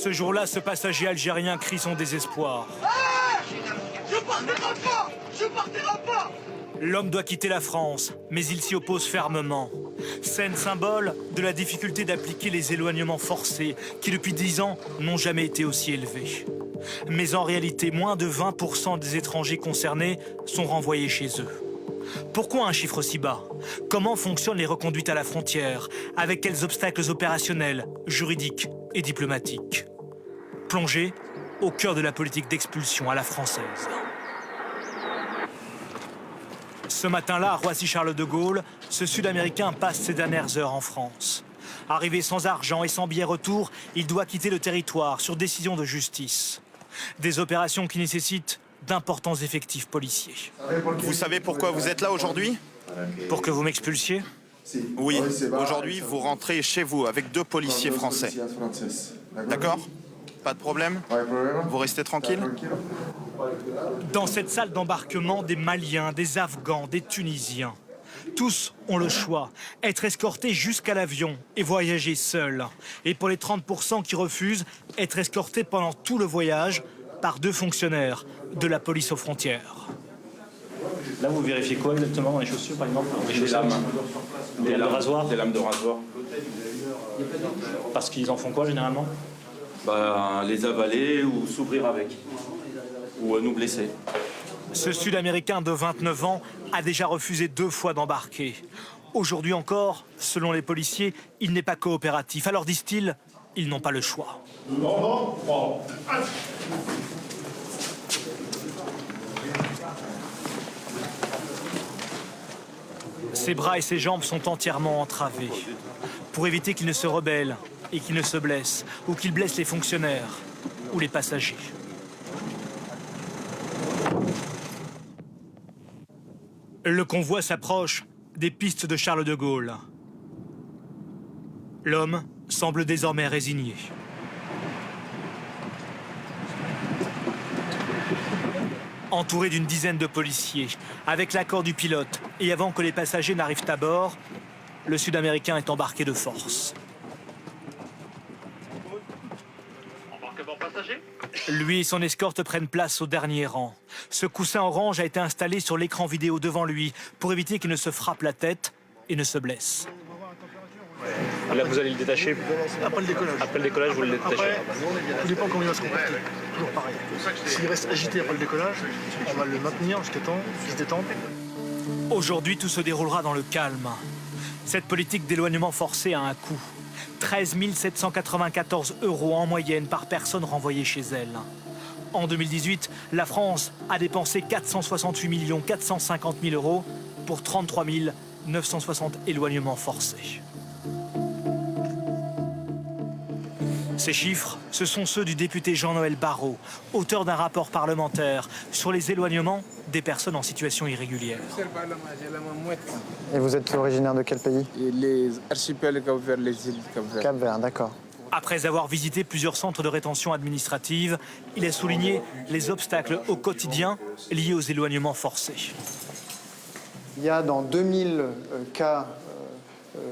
Ce jour-là, ce passager algérien crie son désespoir. Je partirai pas! Je partirai pas! L'homme doit quitter la France, mais il s'y oppose fermement. Scène symbole de la difficulté d'appliquer les éloignements forcés qui, depuis 10 ans, n'ont jamais été aussi élevés. Mais en réalité, moins de 20% des étrangers concernés sont renvoyés chez eux. Pourquoi un chiffre si bas? Comment fonctionnent les reconduites à la frontière? Avec quels obstacles opérationnels, juridiques et diplomatiques? Plongé au cœur de la politique d'expulsion à la française. Ce matin-là, à Roissy-Charles de Gaulle, ce Sud-Américain passe ses dernières heures en France. Arrivé sans argent et sans billet retour, il doit quitter le territoire sur décision de justice. Des opérations qui nécessitent d'importants effectifs policiers. Vous savez pourquoi vous êtes là aujourd'hui? Pour que vous m'expulsiez? Oui, aujourd'hui vous rentrez chez vous avec 2 policiers français. D'accord? Pas de problème? Vous restez tranquille? Dans cette salle d'embarquement, des Maliens, des Afghans, des Tunisiens. Tous ont le choix, être escortés jusqu'à l'avion et voyager seuls. Et pour les 30% qui refusent, être escortés pendant tout le voyage par 2 fonctionnaires de la police aux frontières. Là, vous vérifiez quoi exactement dans les chaussures, par exemple? Des lames. Des lames de rasoir? Des lames de rasoir. Parce qu'ils en font quoi, généralement? Les avaler ou s'ouvrir avec. Ou nous blesser. Ce Sud-Américain de 29 ans a déjà refusé 2 fois d'embarquer. Aujourd'hui encore, selon les policiers, il n'est pas coopératif. Alors disent-ils, ils n'ont pas le choix. Ses bras et ses jambes sont entièrement entravés. Pour éviter qu'il ne se rebelle et qu'il ne se blesse, ou qu'il blesse les fonctionnaires ou les passagers. Le convoi s'approche des pistes de Charles de Gaulle. L'homme semble désormais résigné. Entouré d'une dizaine de policiers, avec l'accord du pilote et avant que les passagers n'arrivent à bord, le Sud-Américain est embarqué de force. Embarquement passager? Lui et son escorte prennent place au dernier rang. Ce coussin orange a été installé sur l'écran vidéo devant lui pour éviter qu'il ne se frappe la tête et ne se blesse. Là, vous allez le détacher? Après le décollage. Après le décollage, vous le détachez? Après, tout dépend comment il va se comporter. Toujours pareil. S'il reste agité après le décollage, on va le maintenir jusqu'à temps qu'il se détende. Aujourd'hui, tout se déroulera dans le calme. Cette politique d'éloignement forcé a un coût. 13 794 € en moyenne par personne renvoyée chez elle. En 2018, la France a dépensé 468 450 000 € pour 33 960 éloignements forcés. Ces chiffres, ce sont ceux du député Jean-Noël Barrot, auteur d'un rapport parlementaire sur les éloignements des personnes en situation irrégulière. Et vous êtes originaire de quel pays? Les archipels Cap-Vert, les îles Cap-Vert. Cap-Vert, d'accord. Après avoir visité plusieurs centres de rétention administrative, il a souligné les obstacles au quotidien liés aux éloignements forcés. Il y a dans 2000 cas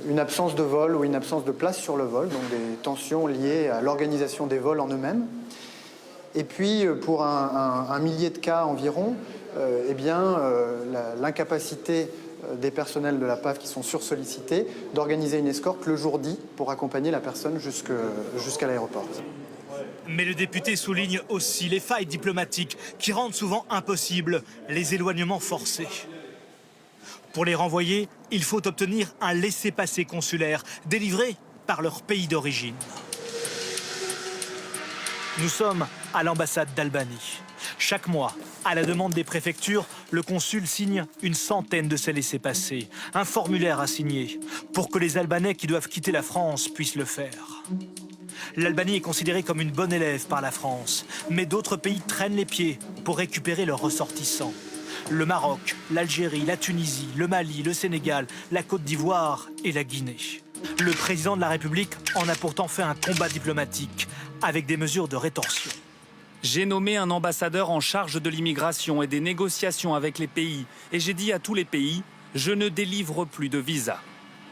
une absence de vol ou une absence de place sur le vol, donc des tensions liées à l'organisation des vols en eux-mêmes. Et puis pour un millier de cas environ, l'incapacité des personnels de la PAF qui sont sursollicités d'organiser une escorte le jour dit pour accompagner la personne jusqu'à l'aéroport. Mais le député souligne aussi les failles diplomatiques qui rendent souvent impossibles les éloignements forcés. Pour les renvoyer, il faut obtenir un laissez-passer consulaire délivré par leur pays d'origine. Nous sommes à l'ambassade d'Albanie. Chaque mois, à la demande des préfectures, le consul signe une centaine de ces laissez-passer, un formulaire à signer, pour que les Albanais qui doivent quitter la France puissent le faire. L'Albanie est considérée comme une bonne élève par la France, mais d'autres pays traînent les pieds pour récupérer leurs ressortissants. Le Maroc, l'Algérie, la Tunisie, le Mali, le Sénégal, la Côte d'Ivoire et la Guinée. Le président de la République en a pourtant fait un combat diplomatique avec des mesures de rétorsion. J'ai nommé un ambassadeur en charge de l'immigration et des négociations avec les pays. Et j'ai dit à tous les pays, je ne délivre plus de visa.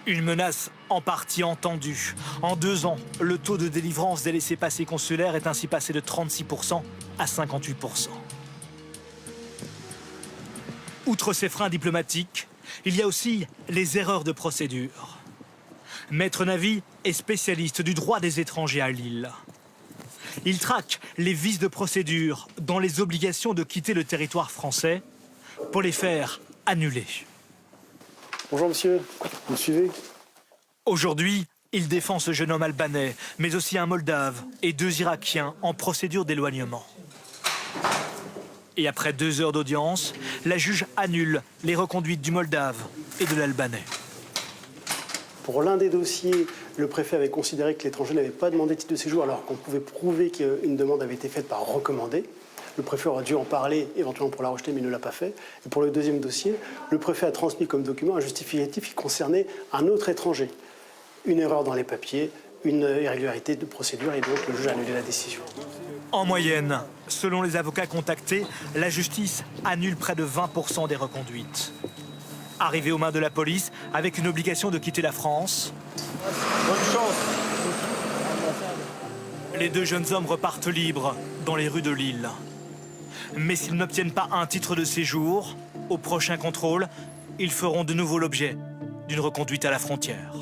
Une menace en partie entendue. En 2 ans, le taux de délivrance des laissez-passer consulaires est ainsi passé de 36% à 58%. Outre ces freins diplomatiques, il y a aussi les erreurs de procédure. Maître Navy est spécialiste du droit des étrangers à Lille. Il traque les vices de procédure dans les obligations de quitter le territoire français pour les faire annuler. Bonjour monsieur, vous me suivez? Aujourd'hui, il défend ce jeune homme albanais, mais aussi un Moldave et 2 Irakiens en procédure d'éloignement. Et après 2 heures d'audience, la juge annule les reconduites du Moldave et de l'Albanais. Pour l'un des dossiers, le préfet avait considéré que l'étranger n'avait pas demandé de titre de séjour alors qu'on pouvait prouver qu'une demande avait été faite par recommandé. Le préfet aurait dû en parler éventuellement pour la rejeter, mais il ne l'a pas fait. Et pour le deuxième dossier, le préfet a transmis comme document un justificatif qui concernait un autre étranger. Une erreur dans les papiers, une irrégularité de procédure, et donc le juge a annulé la décision. En moyenne, selon les avocats contactés, la justice annule près de 20% des reconduites. Arrivé aux mains de la police, avec une obligation de quitter la France, bonne chance. Les 2 jeunes hommes repartent libres dans les rues de Lille. Mais s'ils n'obtiennent pas un titre de séjour, au prochain contrôle, ils feront de nouveau l'objet d'une reconduite à la frontière.